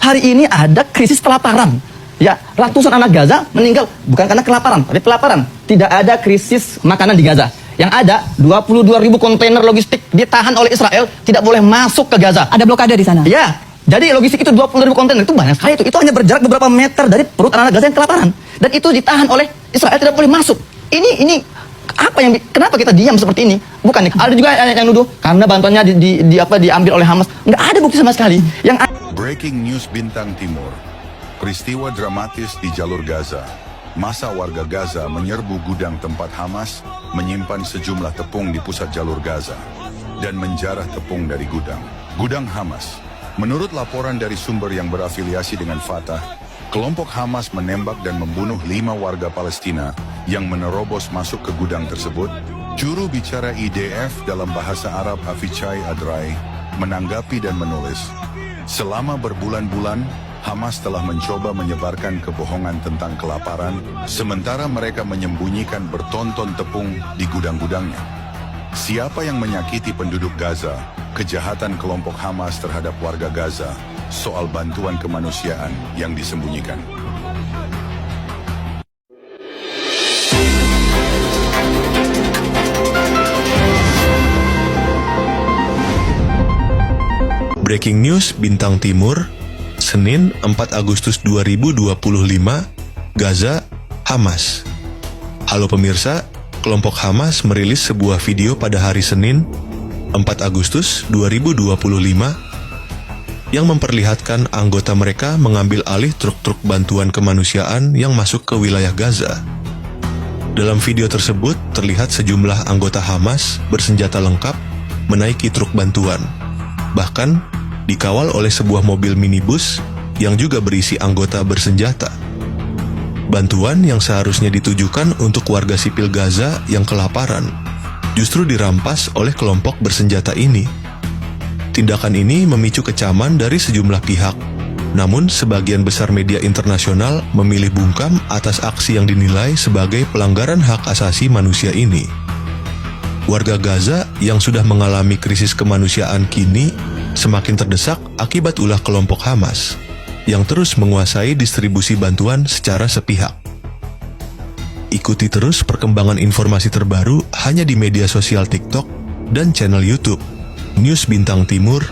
Hari ini ada krisis kelaparan. Ya, ratusan anak Gaza meninggal bukan karena kelaparan, tapi kelaparan. Tidak ada krisis makanan di Gaza. Yang ada 22.000 kontainer logistik ditahan oleh Israel, tidak boleh masuk ke Gaza. Ada blokade di sana? Ya, jadi logistik itu 20.000 kontainer, itu banyak sekali itu. Itu hanya berjarak beberapa meter dari perut anak Gaza yang kelaparan. Dan itu ditahan oleh Israel, tidak boleh masuk. Ini apa yang kenapa kita diam seperti ini? Bukan nih. Ada juga yang nuduh karena bantuannya diambil oleh Hamas. Nggak ada bukti sama sekali. Breaking news Bintang Timur. Peristiwa dramatis di jalur Gaza. Masa warga Gaza menyerbu gudang tempat Hamas menyimpan sejumlah tepung di pusat jalur Gaza dan menjarah tepung dari gudang. Gudang Hamas. Menurut laporan dari sumber yang berafiliasi dengan Fatah, kelompok Hamas menembak dan membunuh 5 warga Palestina yang menerobos masuk ke gudang tersebut. Juru bicara IDF dalam bahasa Arab Avichai Adrai menanggapi dan menulis, selama berbulan-bulan, Hamas telah mencoba menyebarkan kebohongan tentang kelaparan, sementara mereka menyembunyikan bertonton tepung di gudang-gudangnya. Siapa yang menyakiti penduduk Gaza, kejahatan kelompok Hamas terhadap warga Gaza, soal bantuan kemanusiaan yang disembunyikan. Breaking News Bintang Timur, Senin 4 Agustus 2025, Gaza, Hamas. Halo pemirsa, kelompok Hamas merilis sebuah video pada hari Senin 4 Agustus 2025 yang memperlihatkan anggota mereka mengambil alih truk-truk bantuan kemanusiaan yang masuk ke wilayah Gaza. Dalam video tersebut terlihat sejumlah anggota Hamas bersenjata lengkap menaiki truk bantuan, bahkan dikawal oleh sebuah mobil minibus yang juga berisi anggota bersenjata. Bantuan yang seharusnya ditujukan untuk warga sipil Gaza yang kelaparan justru dirampas oleh kelompok bersenjata ini. Tindakan ini memicu kecaman dari sejumlah pihak, namun sebagian besar media internasional memilih bungkam atas aksi yang dinilai sebagai pelanggaran hak asasi manusia ini. Warga Gaza yang sudah mengalami krisis kemanusiaan kini semakin terdesak akibat ulah kelompok Hamas yang terus menguasai distribusi bantuan secara sepihak. Ikuti terus perkembangan informasi terbaru hanya di media sosial TikTok dan channel YouTube News Bintang Timur,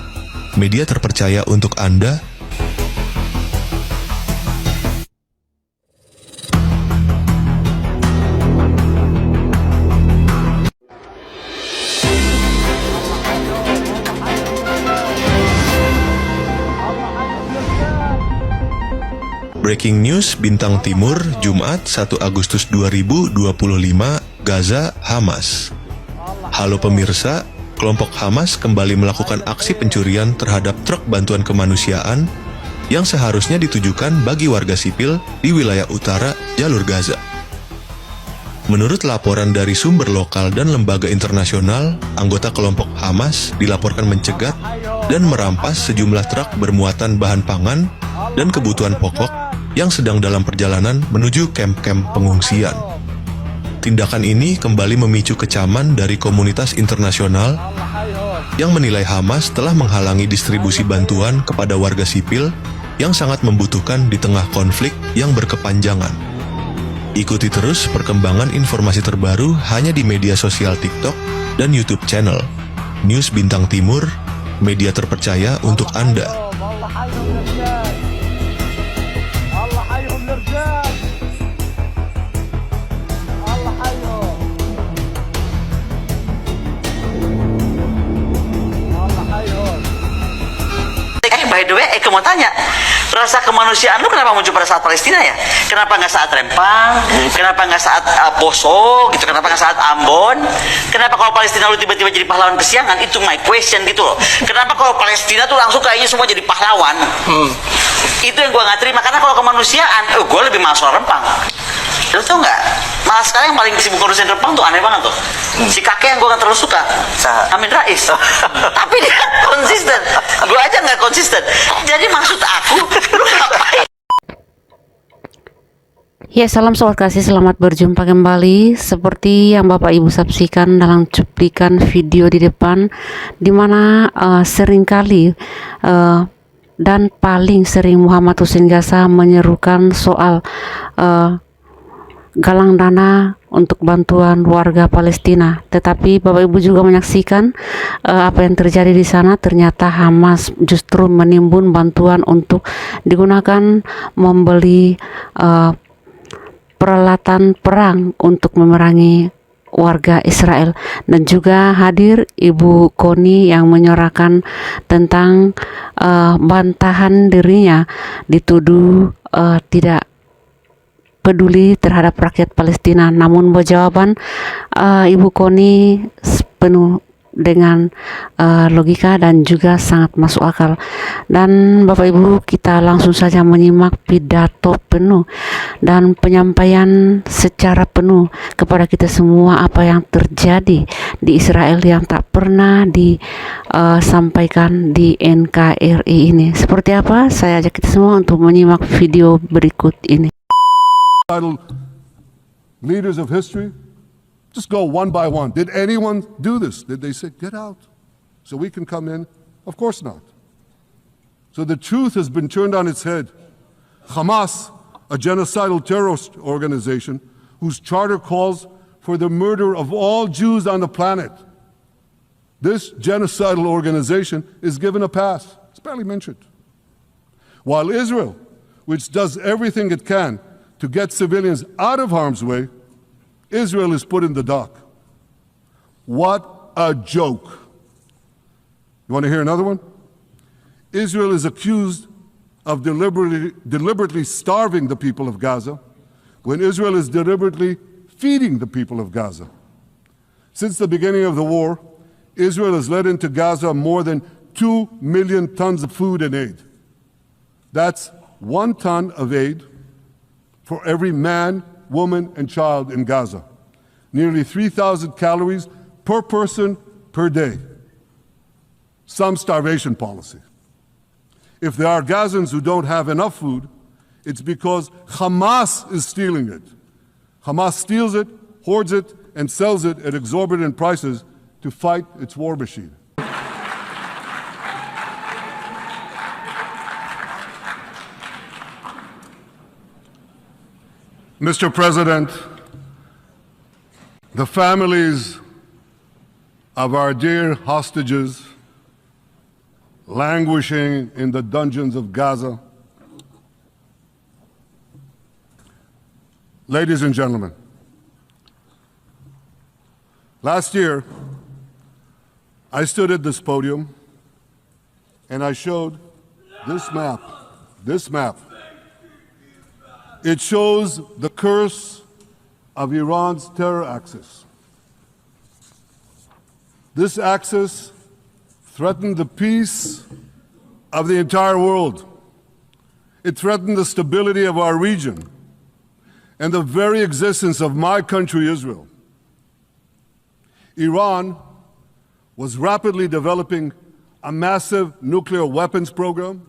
media terpercaya untuk Anda. Breaking News Bintang Timur, Jumat 1 Agustus 2025, Gaza, Hamas. Halo pemirsa, kelompok Hamas kembali melakukan aksi pencurian terhadap truk bantuan kemanusiaan yang seharusnya ditujukan bagi warga sipil di wilayah utara jalur Gaza. Menurut laporan dari sumber lokal dan lembaga internasional, anggota kelompok Hamas dilaporkan mencegat dan merampas sejumlah truk bermuatan bahan pangan dan kebutuhan pokok yang sedang dalam perjalanan menuju kamp-kamp pengungsian. Tindakan ini kembali memicu kecaman dari komunitas internasional yang menilai Hamas telah menghalangi distribusi bantuan kepada warga sipil yang sangat membutuhkan di tengah konflik yang berkepanjangan. Ikuti terus perkembangan informasi terbaru hanya di media sosial TikTok dan YouTube channel News Bintang Timur, media terpercaya untuk Anda. By the way, Eke mau tanya, rasa kemanusiaan lu kenapa muncul pada saat Palestina ya? Kenapa nggak saat Rempang? Kenapa nggak saat Poso gitu? Kenapa nggak saat Ambon? Kenapa kalau Palestina lu tiba-tiba jadi pahlawan kesiangan? Itu my question gitu loh. Kenapa kalau Palestina tuh langsung kayaknya semua jadi pahlawan? Itu yang gua nggak terima, karena kalau kemanusiaan, gua lebih masuk Rempang. Lu tau nggak? Malah sekarang yang paling sibuk ngurusin Rempang tuh aneh banget tuh. Si kakek yang gue gak terlalu suka, Amin Rais. Tapi dia konsisten. Gue aja nggak konsisten. Jadi maksud aku, lu ngapain? Ya, salam sobat kasih, selamat berjumpa kembali. Seperti yang Bapak Ibu saksikan dalam cuplikan video di depan, dimana seringkali dan paling sering Muhammad Hussein Gaza menyerukan soal galang dana untuk bantuan warga Palestina. Tetapi Bapak Ibu juga menyaksikan apa yang terjadi di sana. Ternyata Hamas justru menimbun bantuan untuk digunakan membeli peralatan perang untuk memerangi warga Israel. Dan juga hadir Ibu Koni yang menyuarakan tentang bantahan dirinya dituduh tidak peduli terhadap rakyat Palestina. Namun jawaban Ibu Koni penuh dengan logika dan juga sangat masuk akal. Dan Bapak Ibu, kita langsung saja menyimak pidato penuh dan penyampaian secara penuh kepada kita semua apa yang terjadi di Israel yang tak pernah disampaikan di NKRI ini. Seperti apa? Saya ajak kita semua untuk menyimak video berikut ini. Leaders of history, just go one by one. Did anyone do this? Did they say, get out so we can come in? Of course not. So the truth has been turned on its head. Hamas, a genocidal terrorist organization whose charter calls for the murder of all Jews on the planet. This genocidal organization is given a pass. It's barely mentioned. While Israel, which does everything it can to get civilians out of harm's way, Israel is put in the dock. What a joke. You want to hear another one? Israel is accused of deliberately starving the people of Gaza when Israel is deliberately feeding the people of Gaza. Since the beginning of the war, Israel has let into Gaza more than 2 million tons of food and aid. That's 1 ton of aid for every man, woman, and child in Gaza. Nearly 3,000 calories per person per day. Some starvation policy. If there are Gazans who don't have enough food, it's because Hamas is stealing it. Hamas steals it, hoards it, and sells it at exorbitant prices to fight its war machine. Mr. President, the families of our dear hostages languishing in the dungeons of Gaza, ladies and gentlemen, last year I stood at this podium and I showed this map. It shows the curse of Iran's terror axis. This axis threatened the peace of the entire world. It threatened the stability of our region and the very existence of my country, Israel. Iran was rapidly developing a massive nuclear weapons program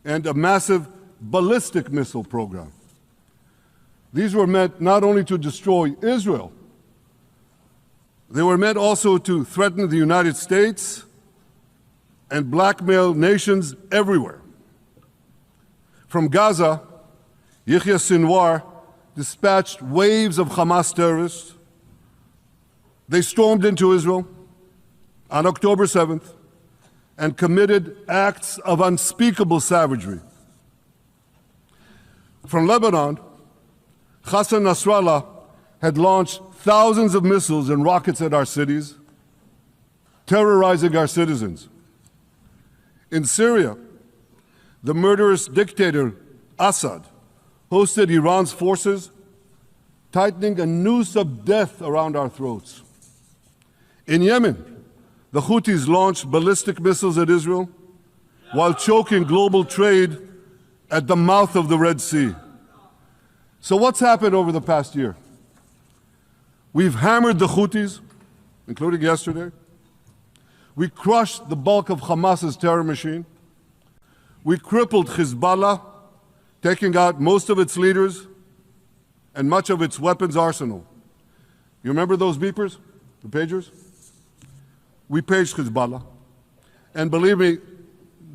and a massive ballistic missile program. These were meant not only to destroy Israel, they were meant also to threaten the United States and blackmail nations everywhere. From Gaza, Yahya Sinwar dispatched waves of Hamas terrorists. They stormed into Israel on October 7th and committed acts of unspeakable savagery. From Lebanon, Hassan Nasrallah had launched thousands of missiles and rockets at our cities, terrorizing our citizens. In Syria, the murderous dictator Assad hosted Iran's forces, tightening a noose of death around our throats. In Yemen, the Houthis launched ballistic missiles at Israel while choking global trade at the mouth of the Red Sea. So what's happened over the past year? We've hammered the Houthis, including yesterday. We crushed the bulk of Hamas's terror machine. We crippled Hezbollah, taking out most of its leaders and much of its weapons arsenal. You remember those beepers, the pagers? We paged Hezbollah. And believe me,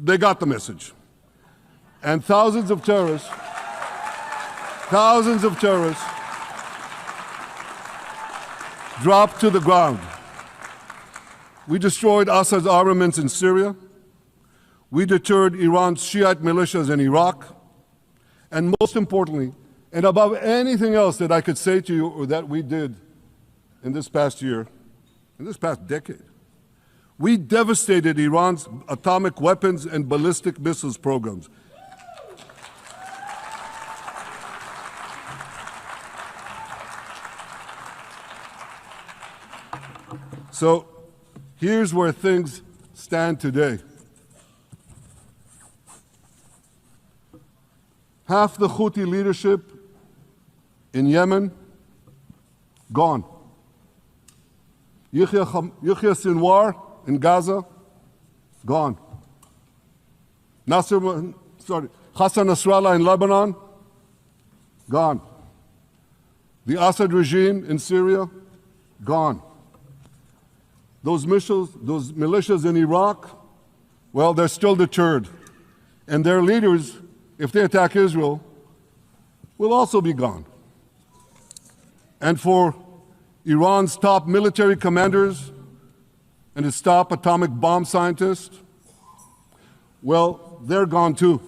they got the message. And thousands of terrorists dropped to the ground. We destroyed Assad's armaments in Syria. We deterred Iran's Shiite militias in Iraq. And most importantly, and above anything else that I could say to you or that we did in this past year, in this past decade, we devastated Iran's atomic weapons and ballistic missiles programs. So here's where things stand today. Half the Houthi leadership in Yemen, gone. Yahya Sinwar in Gaza, gone. Hassan Nasrallah in Lebanon, gone. The Assad regime in Syria, gone. Those militias in Iraq, well, they're still deterred. And their leaders, if they attack Israel, will also be gone. And for Iran's top military commanders and its top atomic bomb scientists, well, they're gone too.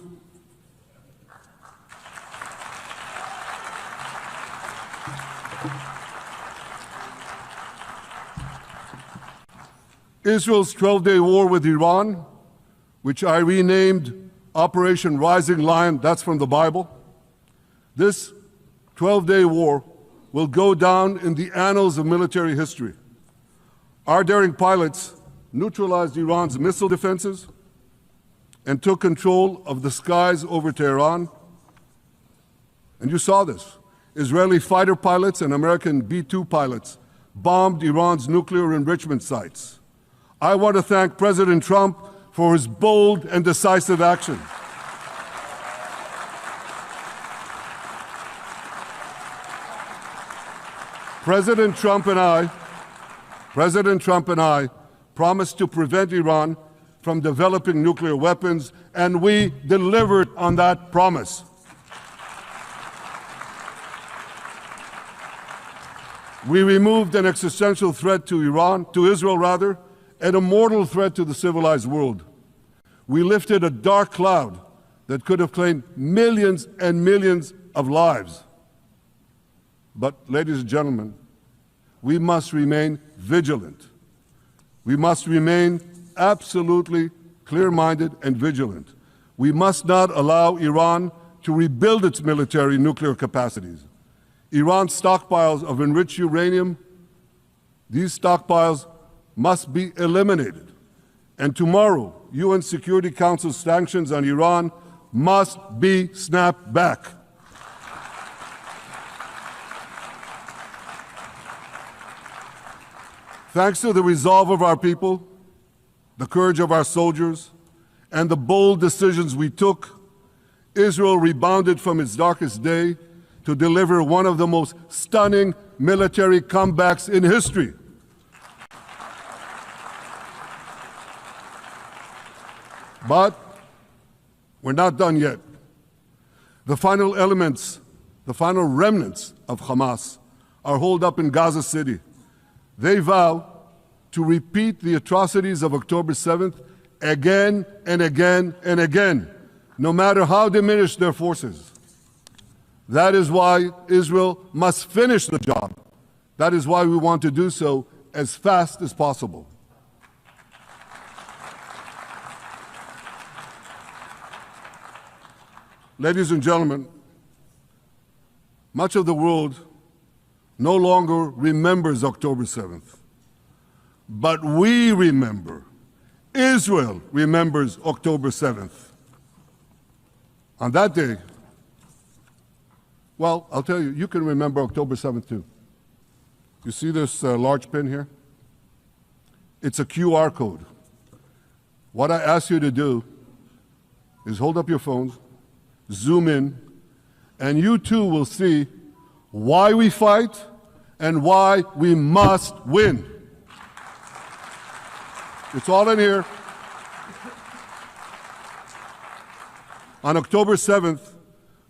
Israel's 12-day war with Iran, which I renamed Operation Rising Lion, that's from the Bible. This 12-day war will go down in the annals of military history. Our daring pilots neutralized Iran's missile defenses and took control of the skies over Tehran. And you saw this. Israeli fighter pilots and American B-2 pilots bombed Iran's nuclear enrichment sites. I want to thank President Trump for his bold and decisive action. President Trump and I promised to prevent Iran from developing nuclear weapons, and we delivered on that promise. We removed an existential threat to Israel, and a mortal threat to the civilized world. We lifted a dark cloud that could have claimed millions and millions of lives. But, ladies and gentlemen, we must remain vigilant. We must remain absolutely clear-minded and vigilant. We must not allow Iran to rebuild its military nuclear capacities. Iran's stockpiles of enriched uranium, these stockpiles must be eliminated. And tomorrow, UN Security Council sanctions on Iran must be snapped back. Thanks to the resolve of our people, the courage of our soldiers, and the bold decisions we took, Israel rebounded from its darkest day to deliver one of the most stunning military comebacks in history. But we're not done yet. The final remnants of Hamas are holed up in Gaza City. They vow to repeat the atrocities of October 7th again and again and again, no matter how diminished their forces. That is why Israel must finish the job. That is why we want to do so as fast as possible. Ladies and gentlemen, much of the world no longer remembers October 7th, but we remember. Israel remembers October 7th. On that day, well, I'll tell you, you can remember October 7th too. You see this large pin here? It's a QR code. What I ask you to do is hold up your phones, zoom in, and you too will see why we fight and why we must win. It's all in here. On October 7th,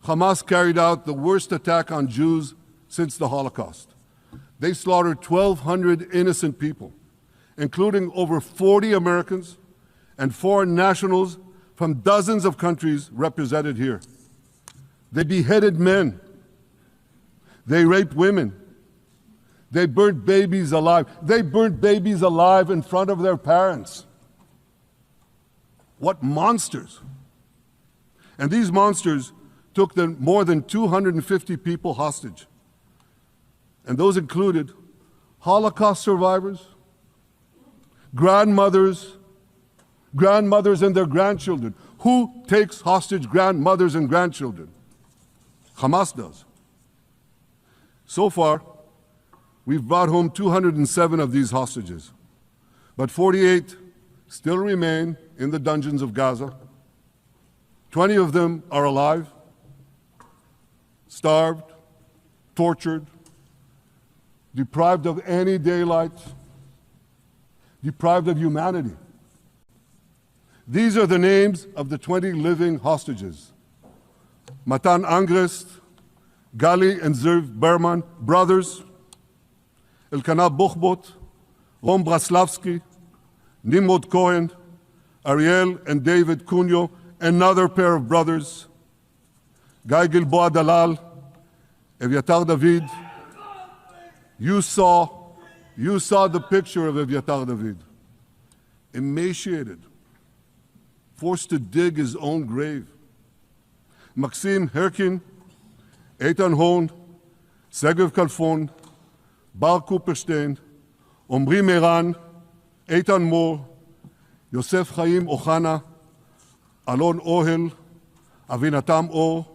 Hamas carried out the worst attack on Jews since the Holocaust. They slaughtered 1,200 innocent people, including over 40 Americans and foreign nationals from dozens of countries represented here. They beheaded men. They raped women. They burnt babies alive. They burnt babies alive in front of their parents. What monsters! And these monsters took more than 250 people hostage. And those included Holocaust survivors, grandmothers and their grandchildren. Who takes hostage grandmothers and grandchildren? Hamas does. So far, we've brought home 207 of these hostages, but 48 still remain in the dungeons of Gaza. 20 of them are alive, starved, tortured, deprived of any daylight, deprived of humanity. These are the names of the 20 living hostages. Matan Angrest, Gali and Zerv Berman, brothers, Elkanah Buchbot, Rom Braslavsky, Nimrod Cohen, Ariel and David Cunyo, another pair of brothers, Guy Gilboa Dalal, Eviatar David. You saw the picture of Eviatar David, emaciated, forced to dig his own grave. Maxim Herkin, Eitan Horn, Segev Kalfon, Bar Kupperstein, Omri Meran, Eitan Moore, Yosef Chaim Ochana, Alon Ohel, Avinatam Or,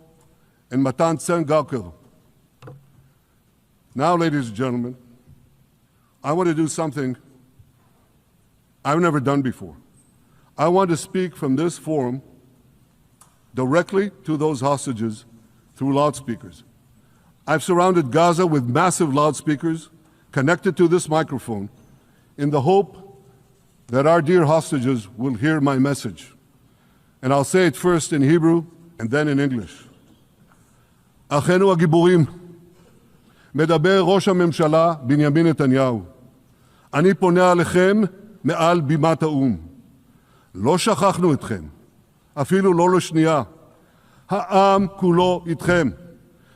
and Matan Tsengarker. Now, ladies and gentlemen, I want to do something I've never done before. I want to speak from this forum directly to those hostages through loudspeakers. I've surrounded Gaza with massive loudspeakers connected to this microphone in the hope that our dear hostages will hear my message. And I'll say it first in Hebrew and then in English. אחינו הגיבורים, מדבר ראש הממשלה בנימין נתניהו. אני פונה עליכם מעל בימת האו"ם. לא שכחנו אתכם, אפילו לא לשנייה. העם כולו איתכם,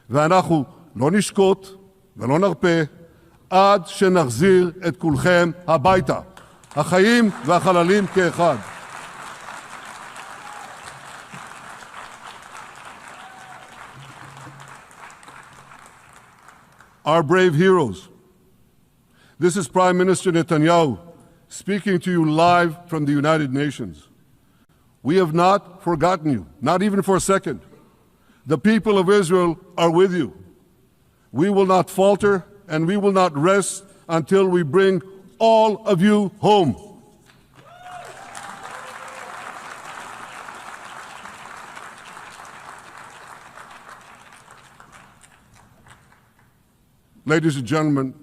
ואנחנו לא נשקוט ולא נרפה עד שנחזיר את כולכם הביתה, החיים והחללים כאחד. Our brave heroes. This is Prime Minister Netanyahu speaking to you live from the United Nations. We have not forgotten you, not even for a second. The people of Israel are with you. We will not falter and we will not rest until we bring all of you home. Ladies and gentlemen,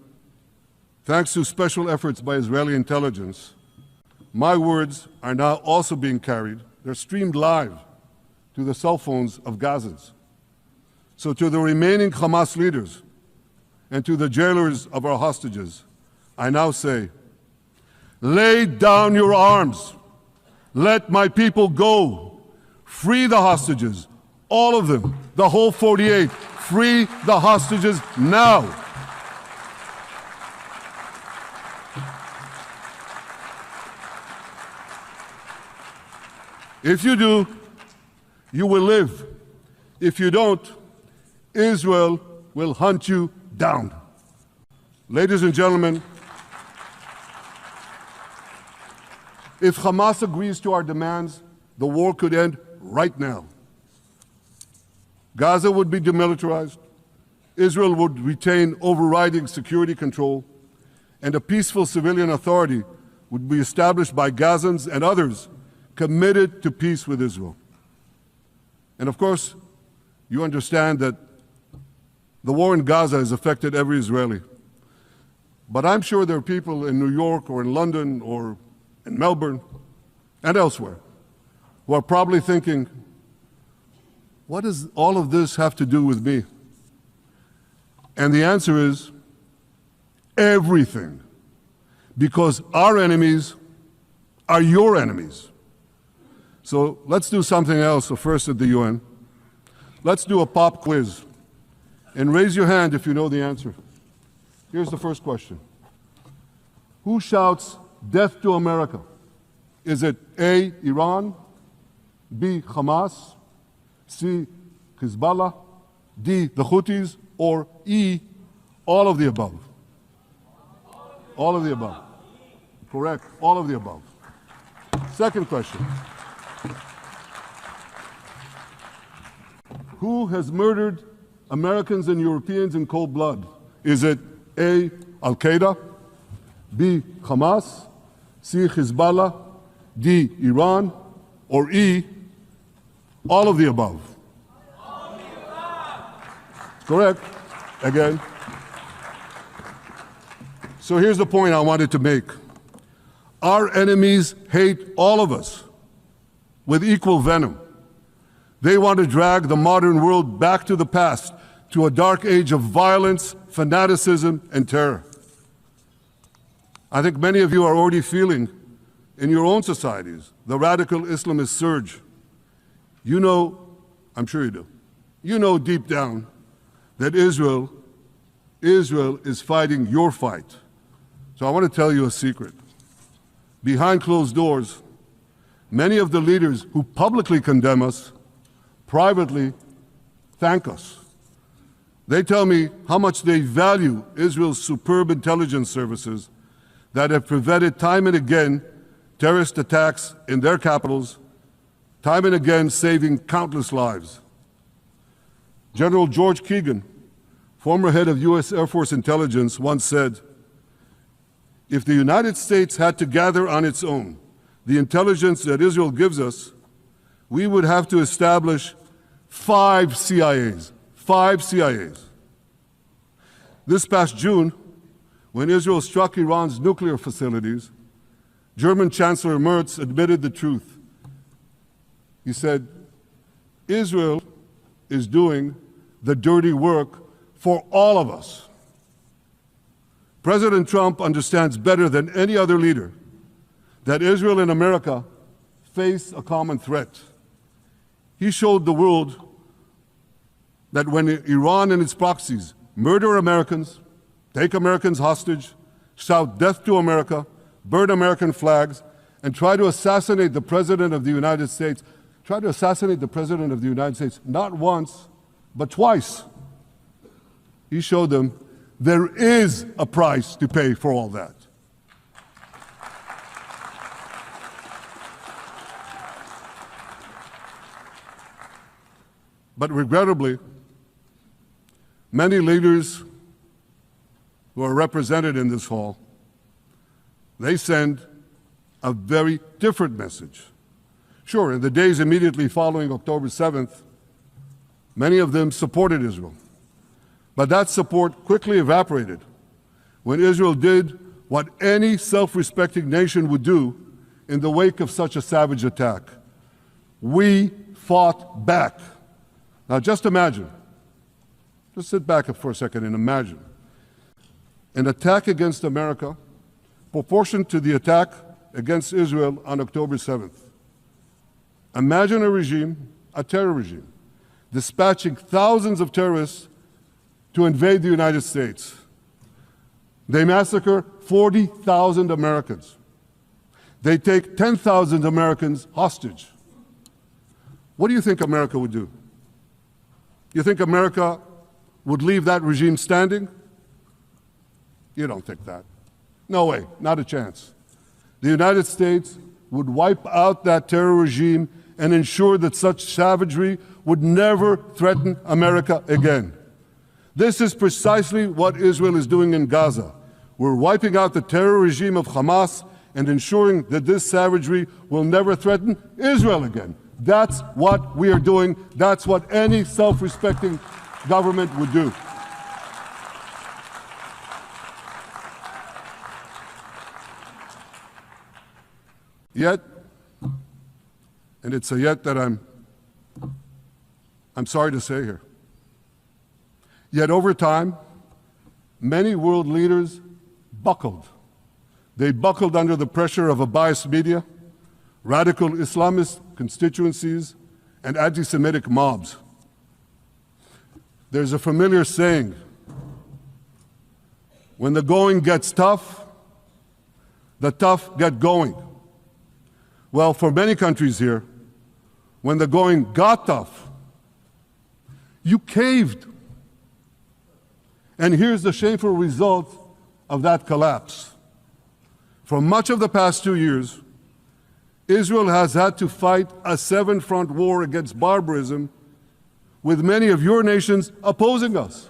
thanks to special efforts by Israeli intelligence, my words are now also being carried. They're streamed live to the cell phones of Gazans. So to the remaining Hamas leaders and to the jailers of our hostages, I now say, lay down your arms. Let my people go. Free the hostages, all of them, the whole 48. Free the hostages now. If you do, you will live. If you don't, Israel will hunt you down. Ladies and gentlemen, if Hamas agrees to our demands, the war could end right now. Gaza would be demilitarized, Israel would retain overriding security control, and a peaceful civilian authority would be established by Gazans and others committed to peace with Israel. And of course, you understand that the war in Gaza has affected every Israeli. But I'm sure there are people in New York or in London or in Melbourne and elsewhere who are probably thinking, what does all of this have to do with me? And the answer is everything. Because our enemies are your enemies. So let's do something else first at the UN. Let's do a pop quiz. And raise your hand if you know the answer. Here's the first question. Who shouts death to America? Is it A, Iran, B, Hamas, C, Hezbollah, D, the Houthis, or E, all of the above? All of the above. Correct, all of the above. Second question. Who has murdered Americans and Europeans in cold blood? Is it A, Al-Qaeda, B, Hamas, C, Hezbollah, D, Iran, or E, all of the above? Correct. Again. So here's the point I wanted to make. Our enemies hate all of us with equal venom. They want to drag the modern world back to the past, to a dark age of violence, fanaticism, and terror. I think many of you are already feeling in your own societies the radical Islamist surge. You know, I'm sure you do, you know deep down that Israel is fighting your fight. So I want to tell you a secret. Behind closed doors, many of the leaders who publicly condemn us privately thank us. They tell me how much they value Israel's superb intelligence services that have prevented time and again terrorist attacks in their capitals, time and again saving countless lives. General George Keegan, former head of U.S. Air Force Intelligence, once said, "If the United States had to gather on its own the intelligence that Israel gives us, we would have to establish 5 CIAs. 5 CIAs. This past June, when Israel struck Iran's nuclear facilities, German Chancellor Merz admitted the truth. He said, Israel is doing the dirty work for all of us. President Trump understands better than any other leader that Israel and America face a common threat. He showed the world that when Iran and its proxies murder Americans, take Americans hostage, shout death to America, burn American flags, and try to assassinate the President of the United States, not once, but twice. He showed them there is a price to pay for all that. But regrettably, many leaders who are represented in this hall, they send a very different message. Sure, in the days immediately following October 7th, many of them supported Israel. But that support quickly evaporated when Israel did what any self-respecting nation would do in the wake of such a savage attack. We fought back. Now just imagine, just sit back for a second and imagine an attack against America proportioned to the attack against Israel on October 7th. Imagine a regime, a terror regime, dispatching thousands of terrorists to invade the United States. They massacre 40,000 Americans. They take 10,000 Americans hostage. What do you think America would do? You think America would leave that regime standing? You don't think that. No way, not a chance. The United States would wipe out that terror regime and ensure that such savagery would never threaten America again. This is precisely what Israel is doing in Gaza. We're wiping out the terror regime of Hamas and ensuring that this savagery will never threaten Israel again. That's what we are doing. That's what any self-respecting government would do. Yet, and it's a yet that I'm I'm sorry to say here. Yet over time, many world leaders buckled. They buckled under the pressure of a biased media, radical Islamist constituencies, and anti-Semitic mobs. There's a familiar saying, when the going gets tough, the tough get going. Well, for many countries here, when the going got tough, you caved. And here's the shameful result of that collapse. For much of the past 2 years, Israel has had to fight a seven-front war against barbarism, with many of your nations opposing us.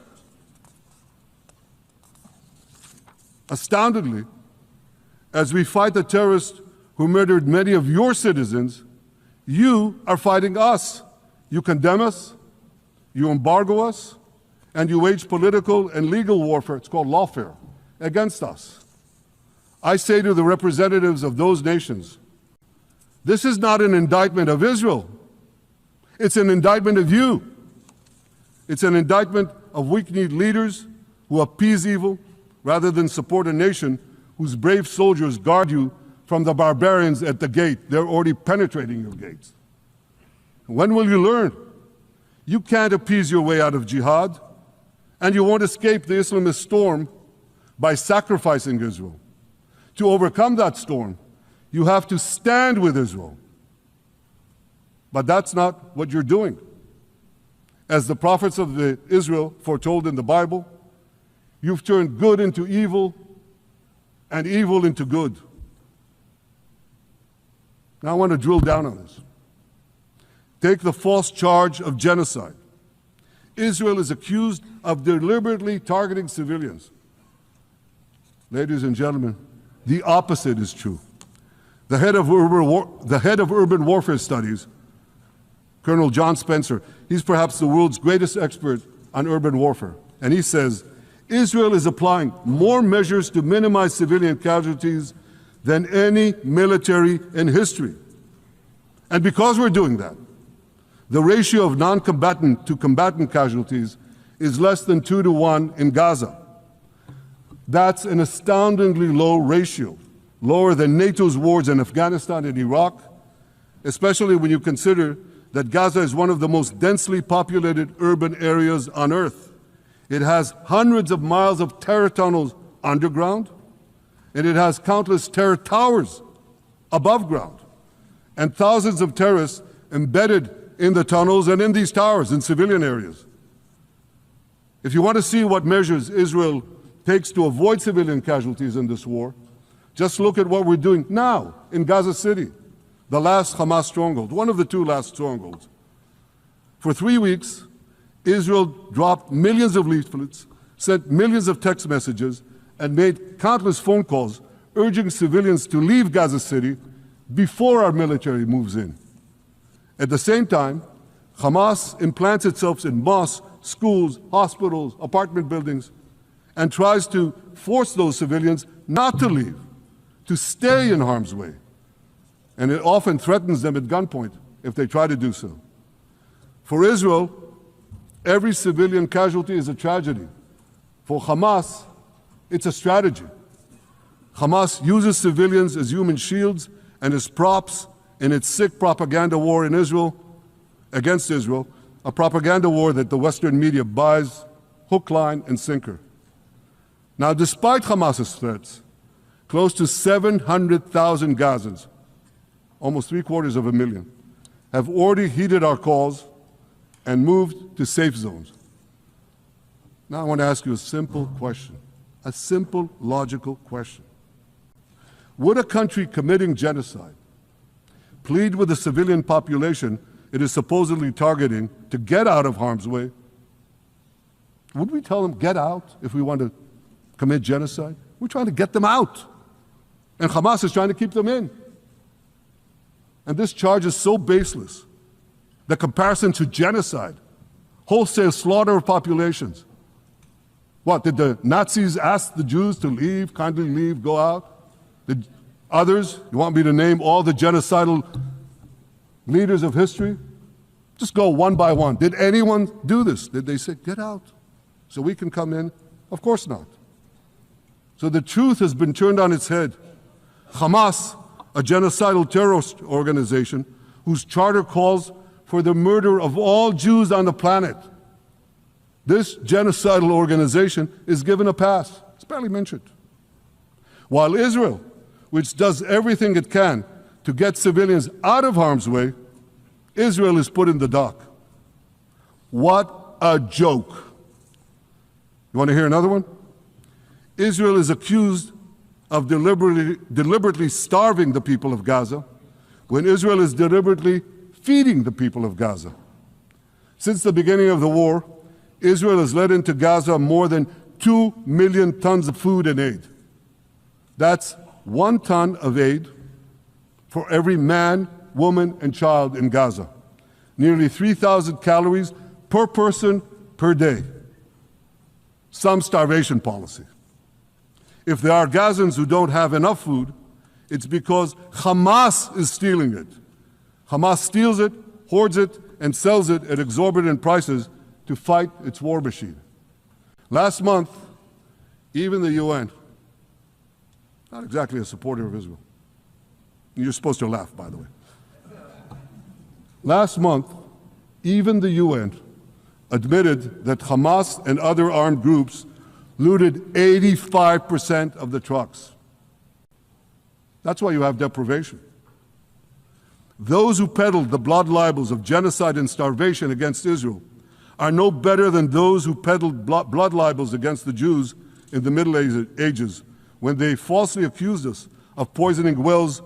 Astoundingly, as we fight the terrorists who murdered many of your citizens, you are fighting us. You condemn us, you embargo us, and you wage political and legal warfare, it's called lawfare, against us. I say to the representatives of those nations, this is not an indictment of Israel. It's an indictment of you. It's an indictment of weak-kneed leaders who appease evil rather than support a nation whose brave soldiers guard you from the barbarians at the gate. They're already penetrating your gates. When will you learn? You can't appease your way out of jihad, and you won't escape the Islamist storm by sacrificing Israel. To overcome that storm, you have to stand with Israel. But that's not what you're doing. As the prophets of Israel foretold in the Bible, you've turned good into evil and evil into good. Now I want to drill down on this. Take the false charge of genocide. Israel is accused of deliberately targeting civilians. Ladies and gentlemen, the opposite is true. The head of urban warfare studies, Colonel John Spencer, he's perhaps the world's greatest expert on urban warfare. And he says, Israel is applying more measures to minimize civilian casualties than any military in history. And because we're doing that, the ratio of non-combatant to combatant casualties is less than 2 to 1 in Gaza. That's an astoundingly low ratio, lower than NATO's wars in Afghanistan and Iraq, especially when you consider that Gaza is one of the most densely populated urban areas on Earth. It has hundreds of miles of terror tunnels underground, and it has countless terror towers above ground, and thousands of terrorists embedded in the tunnels and in these towers in civilian areas. If you want to see what measures Israel takes to avoid civilian casualties in this war, just look at what we're doing now in Gaza City, the last Hamas stronghold, one of the 2 last strongholds. For 3 weeks, Israel dropped millions of leaflets, sent millions of text messages, and made countless phone calls urging civilians to leave Gaza City before our military moves in. At the same time, Hamas implants itself in mosques, schools, hospitals, apartment buildings, and tries to force those civilians not to leave, to stay in harm's way. And it often threatens them at gunpoint if they try to do so. For Israel, every civilian casualty is a tragedy. For Hamas, it's a strategy. Hamas uses civilians as human shields and as props in its sick propaganda war in Israel, against Israel, a propaganda war that the Western media buys hook, line, and sinker. Now, despite Hamas's threats, close to 700,000 Gazans, almost 750,000, have already heeded our calls and moved to safe zones. Now I want to ask you a simple question, a simple, logical question. Would a country committing genocide plead with the civilian population it is supposedly targeting to get out of harm's way? Would we tell them, get out, if we want to commit genocide? We're trying to get them out. And Hamas is trying to keep them in. And this charge is so baseless. The comparison to genocide, wholesale slaughter of populations. What, did the Nazis ask the Jews to leave, kindly leave, go out? Did others, you want me to name all the genocidal leaders of history? Just go one by one. Did anyone do this? Did they say, get out so we can come in? Of course not. So the truth has been turned on its head. Hamas, a genocidal terrorist organization whose charter calls for the murder of all Jews on the planet. This genocidal organization is given a pass. It's barely mentioned. While Israel, which does everything it can to get civilians out of harm's way, Israel is put in the dock. What a joke. You want to hear another one? Israel is accused of deliberately starving the people of Gaza when Israel is deliberately feeding the people of Gaza. Since the beginning of the war, Israel has let into Gaza more than 2 million tons of food and aid. That's 1 ton of aid for every man, woman, and child in Gaza. Nearly 3,000 calories per person per day. Some starvation policy. If there are Gazans who don't have enough food, it's because Hamas is stealing it. Hamas steals it, hoards it, and sells it at exorbitant prices to fight its war machine. Last month, even the UN, not exactly a supporter of Israel. You're supposed to laugh, by the way. Last month, even the UN admitted that Hamas and other armed groups looted 85% of the trucks. That's why you have deprivation. Those who peddled the blood libels of genocide and starvation against Israel are no better than those who peddled blood libels against the Jews in the Middle Ages when they falsely accused us of poisoning wells,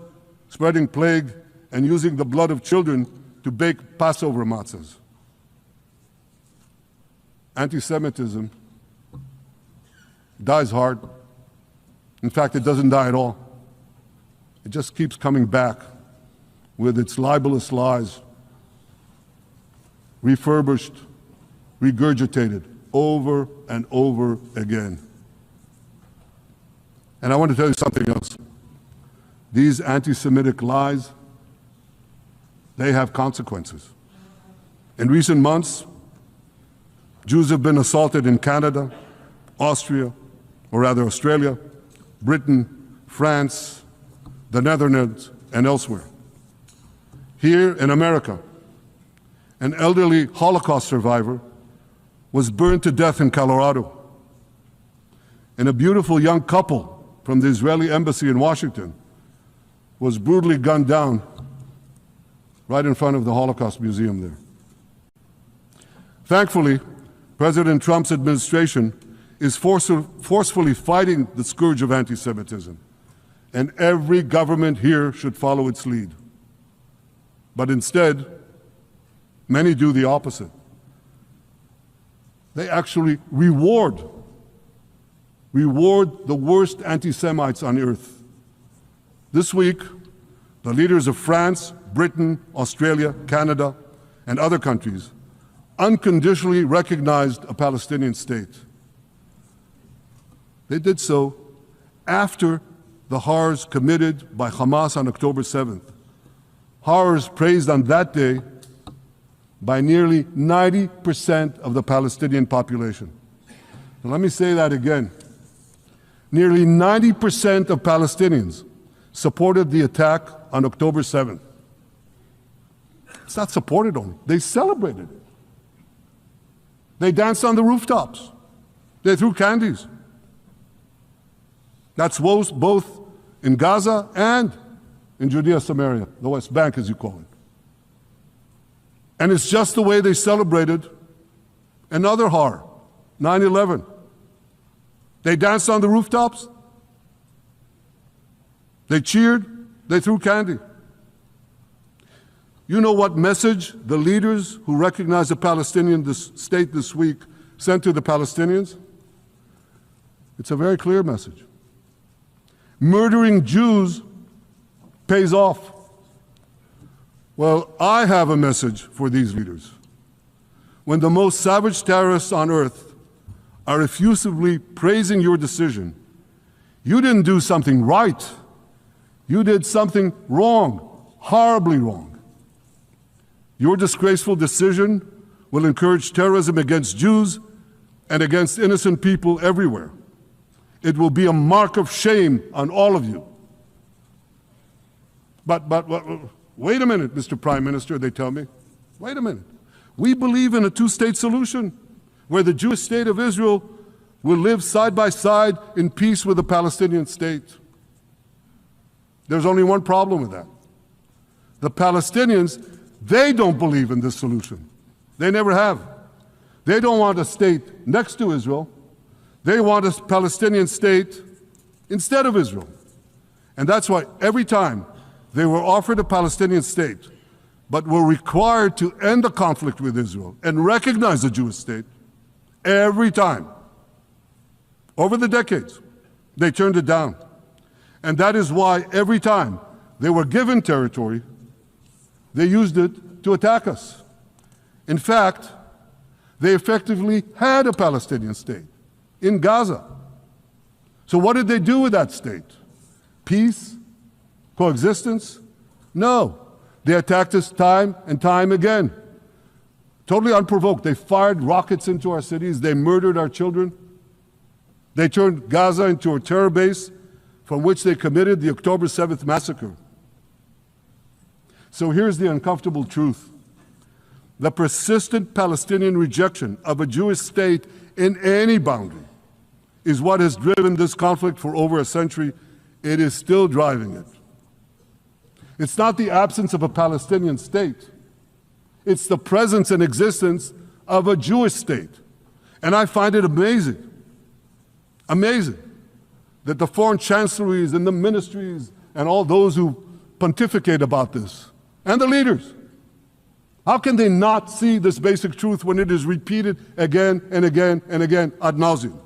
spreading plague, and using the blood of children to bake Passover matzahs. Anti-Semitism dies hard. In fact, it doesn't die at all. It just keeps coming back with its libelous lies, refurbished, regurgitated over and over again. And I want to tell you something else. These anti-Semitic lies, they have consequences. In recent months, Jews have been assaulted in Canada, Australia, Britain, France, the Netherlands, and elsewhere. Here in America, an elderly Holocaust survivor was burned to death in Colorado. And a beautiful young couple from the Israeli embassy in Washington was brutally gunned down right in front of the Holocaust Museum there. Thankfully, President Trump's administration is forcefully fighting the scourge of anti-Semitism, and every government here should follow its lead. But instead, many do the opposite. They actually reward the worst anti-Semites on earth. This week, the leaders of France, Britain, Australia, Canada, and other countries unconditionally recognized a Palestinian state. They did so after the horrors committed by Hamas on October 7th. Horrors praised on that day by nearly 90% of the Palestinian population. Now, let me say that again. Nearly 90% of Palestinians supported the attack on October 7th. It's not supported only, they celebrated it. They danced on the rooftops. They threw candies. That's both in Gaza and in Judea, Samaria, the West Bank, as you call it. And it's just the way they celebrated another horror, 9/11. They danced on the rooftops. They cheered. They threw candy. You know what message the leaders who recognize the Palestinian state this week sent to the Palestinians? It's a very clear message. Murdering Jews pays off. Well, I have a message for these leaders. When the most savage terrorists on earth are effusively praising your decision, you didn't do something right. You did something wrong, horribly wrong. Your disgraceful decision will encourage terrorism against Jews and against innocent people everywhere. It will be a mark of shame on all of you. But wait a minute, Mr. Prime Minister, they tell me. Wait a minute. We believe in a two-state solution where the Jewish state of Israel will live side by side in peace with the Palestinian state. There's only one problem with that. The Palestinians, they don't believe in this solution. They never have. They don't want a state next to Israel. They want a Palestinian state instead of Israel. And that's why every time they were offered a Palestinian state, but were required to end the conflict with Israel and recognize the Jewish state, every time, over the decades, they turned it down. And that is why every time they were given territory, they used it to attack us. In fact, they effectively had a Palestinian state in Gaza. So what did they do with that state? Peace? Coexistence? No. They attacked us time and time again. Totally unprovoked. They fired rockets into our cities. They murdered our children. They turned Gaza into a terror base from which they committed the October 7th massacre. So here's the uncomfortable truth. The persistent Palestinian rejection of a Jewish state in any boundary is what has driven this conflict for over a century. It is still driving it. It's not the absence of a Palestinian state. It's the presence and existence of a Jewish state. And I find it amazing that the foreign chancelleries and the ministries and all those who pontificate about this, and the leaders, how can they not see this basic truth when it is repeated again and again and again ad nauseum?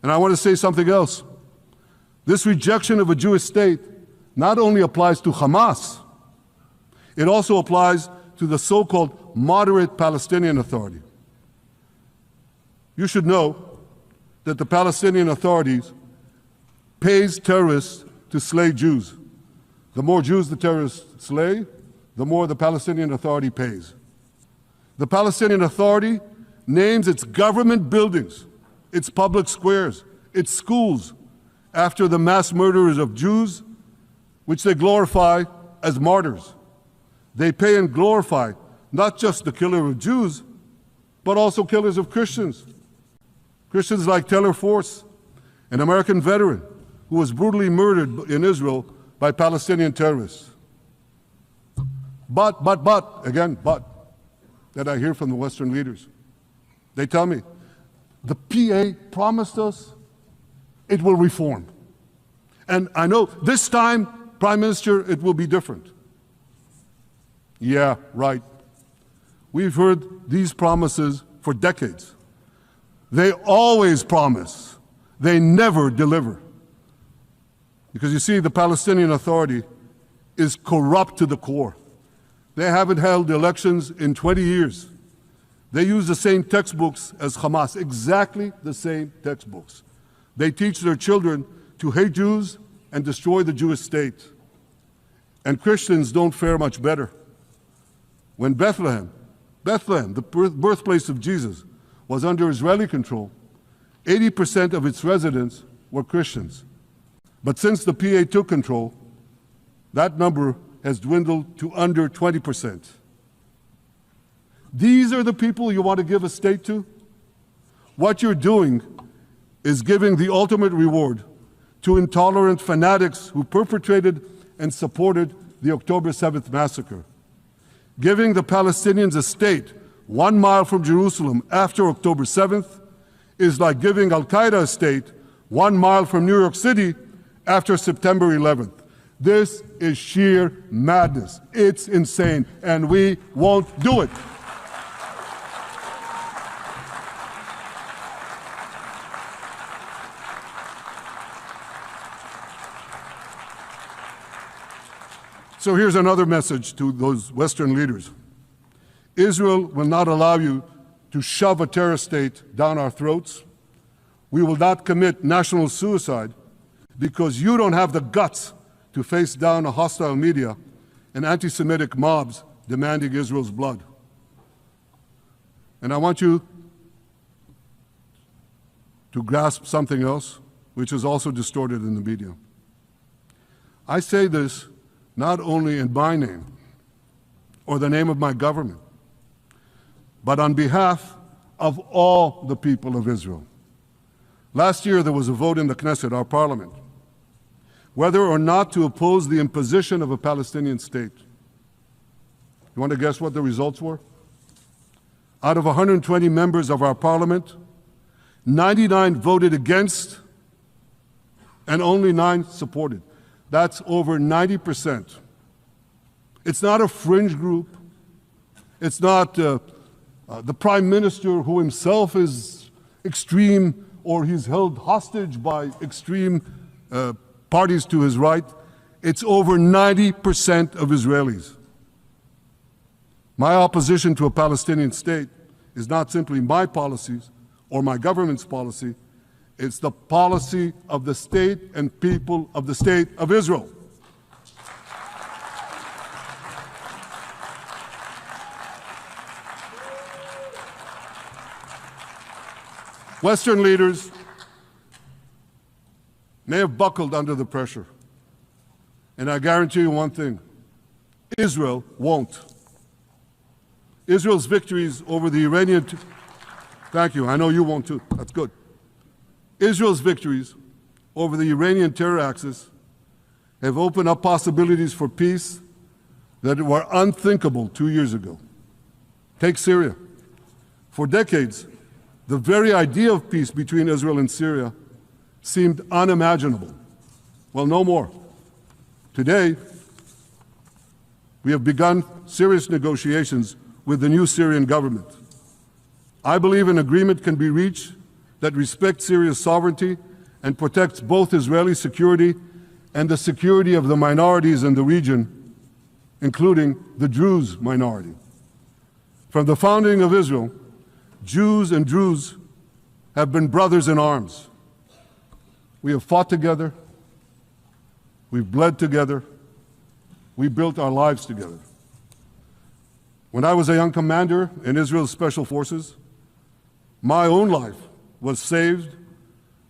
And I want to say something else. This rejection of a Jewish state not only applies to Hamas, it also applies to the so-called moderate Palestinian Authority. You should know that the Palestinian authorities pays terrorists to slay Jews. The more Jews the terrorists slay, the more the Palestinian Authority pays. The Palestinian Authority names its government buildings, its public squares, its schools, after the mass murderers of Jews, which they glorify as martyrs. They pay and glorify not just the killer of Jews, but also killers of Christians. Christians like Taylor Force, an American veteran who was brutally murdered in Israel by Palestinian terrorists. But, that I hear from the Western leaders. They tell me, the PA promised us it will reform. And I know this time, Prime Minister, it will be different. Yeah, right. We've heard these promises for decades. They always promise. They never deliver. Because you see, the Palestinian Authority is corrupt to the core. They haven't held elections in 20 years. They use the same textbooks as Hamas, exactly the same textbooks. They teach their children to hate Jews and destroy the Jewish state. And Christians don't fare much better. When Bethlehem, the birthplace of Jesus, was under Israeli control, 80% of its residents were Christians. But since the PA took control, that number has dwindled to under 20%. These are the people you want to give a state to? What you're doing is giving the ultimate reward to intolerant fanatics who perpetrated and supported the October 7th massacre. Giving the Palestinians a state 1 mile from Jerusalem after October 7th is like giving Al-Qaeda a state 1 mile from New York City after September 11th. This is sheer madness. It's insane, and we won't do it. So here's another message to those Western leaders. Israel will not allow you to shove a terror state down our throats. We will not commit national suicide because you don't have the guts to face down a hostile media and anti-Semitic mobs demanding Israel's blood. And I want you to grasp something else, which is also distorted in the media. I say this not only in my name or the name of my government, but on behalf of all the people of Israel. Last year, there was a vote in the Knesset, our parliament, whether or not to oppose the imposition of a Palestinian state. You want to guess what the results were? Out of 120 members of our parliament, 99 voted against and only 9 supported. That's over 90%. It's not a fringe group. It's not the prime minister who himself is extreme or he's held hostage by extreme parties to his right. It's over 90% of Israelis. My opposition to a Palestinian state is not simply my policies or my government's policy. It's the policy of the state and people of the state of Israel. Western leaders may have buckled under the pressure. And I guarantee you one thing, Israel won't. Israel's victories over the Iranian... Thank you, I know you won't too, that's good. Israel's victories over the Iranian terror axis have opened up possibilities for peace that were unthinkable 2 years ago. Take Syria. For decades, the very idea of peace between Israel and Syria seemed unimaginable. Well, no more. Today, we have begun serious negotiations with the new Syrian government. I believe an agreement can be reached that respects Syria's sovereignty and protects both Israeli security and the security of the minorities in the region, including the Druze minority. From the founding of Israel, Jews and Druze have been brothers in arms. We have fought together, we've bled together, we built our lives together. When I was a young commander in Israel's Special Forces, my own life was saved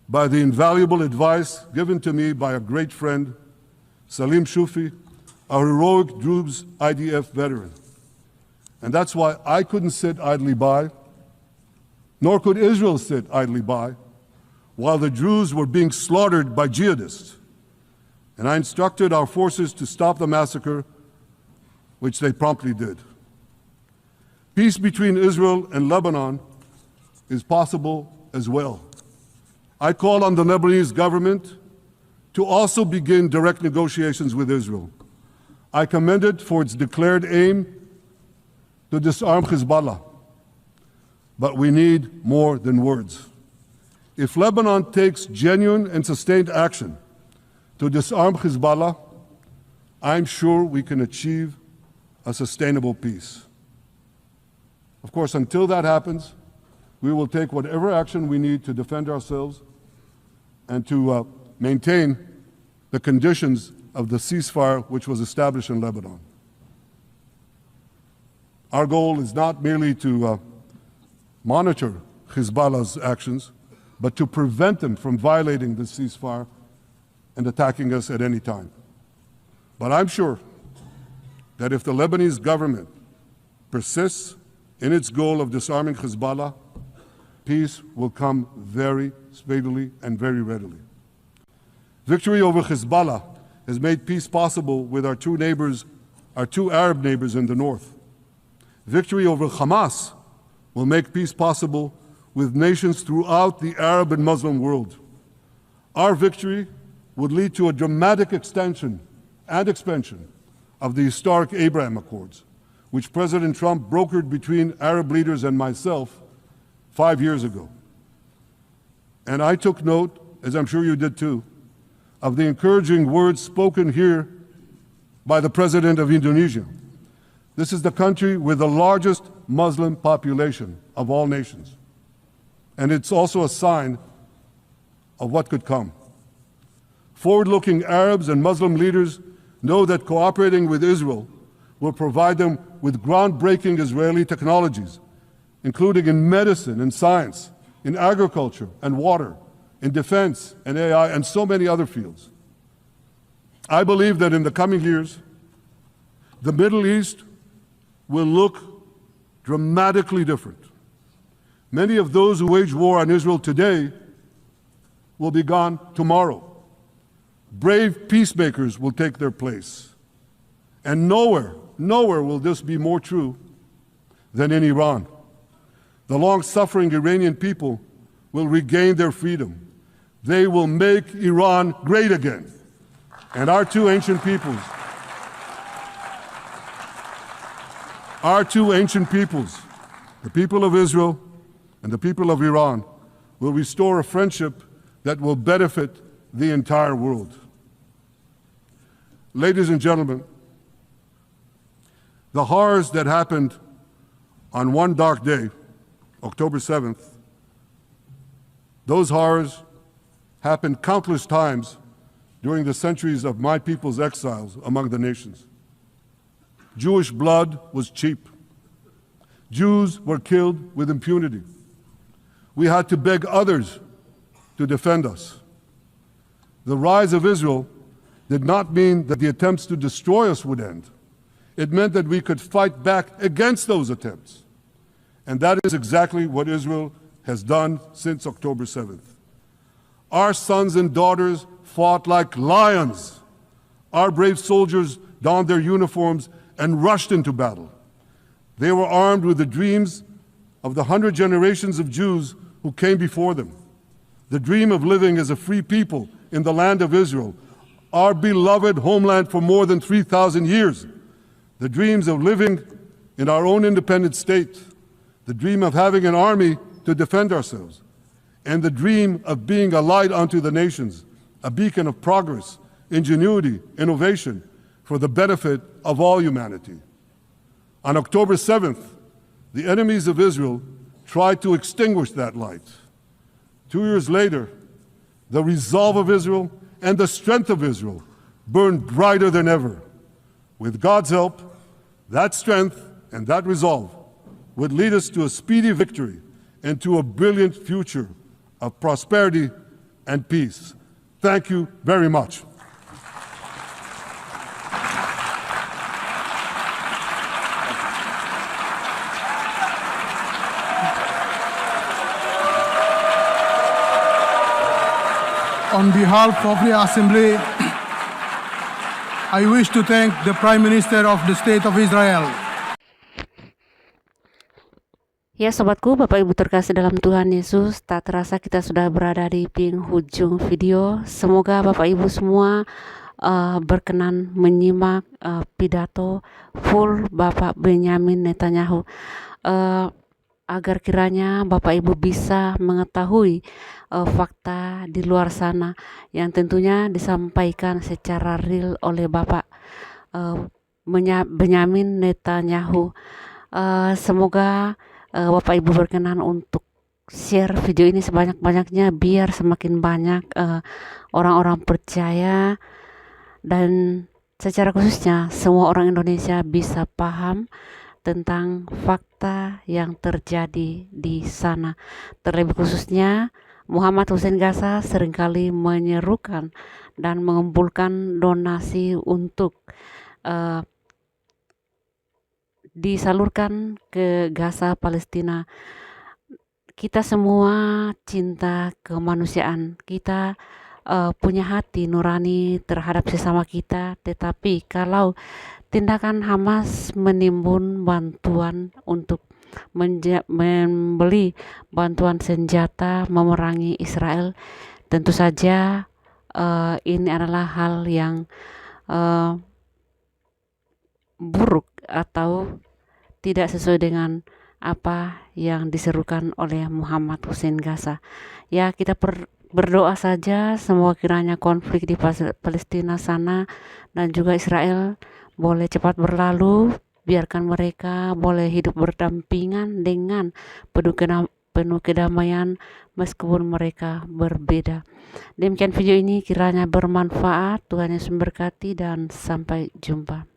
by the invaluable advice given to me by a great friend, Salim Shufi, a heroic Druze IDF veteran. And that's why I couldn't sit idly by, nor could Israel sit idly by, while the Druze were being slaughtered by jihadists. And I instructed our forces to stop the massacre, which they promptly did. Peace between Israel and Lebanon is possible as well. I call on the Lebanese government to also begin direct negotiations with Israel. I commend it for its declared aim to disarm Hezbollah. But we need more than words. If Lebanon takes genuine and sustained action to disarm Hezbollah, I'm sure we can achieve a sustainable peace. Of course, until that happens, we will take whatever action we need to defend ourselves and to maintain the conditions of the ceasefire which was established in Lebanon. Our goal is not merely to monitor Hezbollah's actions, but to prevent them from violating the ceasefire and attacking us at any time. But I'm sure that if the Lebanese government persists in its goal of disarming Hezbollah, peace will come very speedily and very readily. Victory over Hezbollah has made peace possible with our two Arab neighbors in the north. Victory over Hamas will make peace possible with nations throughout the Arab and Muslim world. Our victory would lead to a dramatic extension and expansion of the historic Abraham Accords, which President Trump brokered between Arab leaders and myself 5 years ago. And I took note, as I'm sure you did too, of the encouraging words spoken here by the President of Indonesia. This is the country with the largest Muslim population of all nations. And it's also a sign of what could come. Forward-looking Arabs and Muslim leaders know that cooperating with Israel will provide them with groundbreaking Israeli technologies, including in medicine and science, in agriculture and water, in defense and AI, and so many other fields. I believe that in the coming years, the Middle East will look dramatically different. Many of those who wage war on Israel today will be gone tomorrow. Brave peacemakers will take their place. And nowhere will this be more true than in Iran. The long-suffering Iranian people will regain their freedom. They will make Iran great again. And our two ancient peoples, the people of Israel and the people of Iran, will restore a friendship that will benefit the entire world. Ladies and gentlemen, the horrors that happened on one dark day, October 7th, those horrors happened countless times during the centuries of my people's exiles among the nations. Jewish blood was cheap. Jews were killed with impunity. We had to beg others to defend us. The rise of Israel did not mean that the attempts to destroy us would end. It meant that we could fight back against those attempts. And that is exactly what Israel has done since October 7th. Our sons and daughters fought like lions. Our brave soldiers donned their uniforms and rushed into battle. They were armed with the dreams of the 100 generations of Jews who came before them. The dream of living as a free people in the land of Israel, our beloved homeland for more than 3,000 years. The dreams of living in our own independent state. The dream of having an army to defend ourselves. And the dream of being a light unto the nations, a beacon of progress, ingenuity, innovation, for the benefit of all humanity. On October 7th, the enemies of Israel tried to extinguish that light. 2 years later, the resolve of Israel and the strength of Israel burned brighter than ever. With God's help, that strength and that resolve would lead us to a speedy victory and to a brilliant future of prosperity and peace. Thank you very much. On behalf of the Assembly, I wish to thank the Prime Minister of the State of Israel. Ya sobatku, Bapak Ibu terkasih dalam Tuhan Yesus, tak terasa kita sudah berada di penghujung video. Semoga Bapak Ibu semua berkenan menyimak pidato full Bapak Benyamin Netanyahu, agar kiranya Bapak Ibu bisa mengetahui fakta di luar sana yang tentunya disampaikan secara real oleh Bapak Benyamin Netanyahu. Semoga Bapak Ibu berkenan untuk share video ini sebanyak-banyaknya biar semakin banyak orang-orang percaya dan secara khususnya semua orang Indonesia bisa paham tentang fakta yang terjadi di sana. Terlebih khususnya Muhammad Hussein Gaza seringkali menyerukan dan mengumpulkan donasi untuk disalurkan ke Gaza, Palestina. Kita semua cinta kemanusiaan, kita punya hati nurani terhadap sesama kita, tetapi kalau tindakan Hamas menimbun bantuan untuk membeli bantuan senjata memerangi Israel, tentu saja ini adalah hal yang buruk atau tidak sesuai dengan apa yang diserukan oleh Muhammad Hussein Gaza. Ya, kita berdoa saja semoga kiranya konflik di Palestina sana dan juga Israel boleh cepat berlalu, biarkan mereka boleh hidup berdampingan dengan penuh kedamaian meskipun mereka berbeda. Demikian video ini kiranya bermanfaat. Tuhan Yesus memberkati dan sampai jumpa.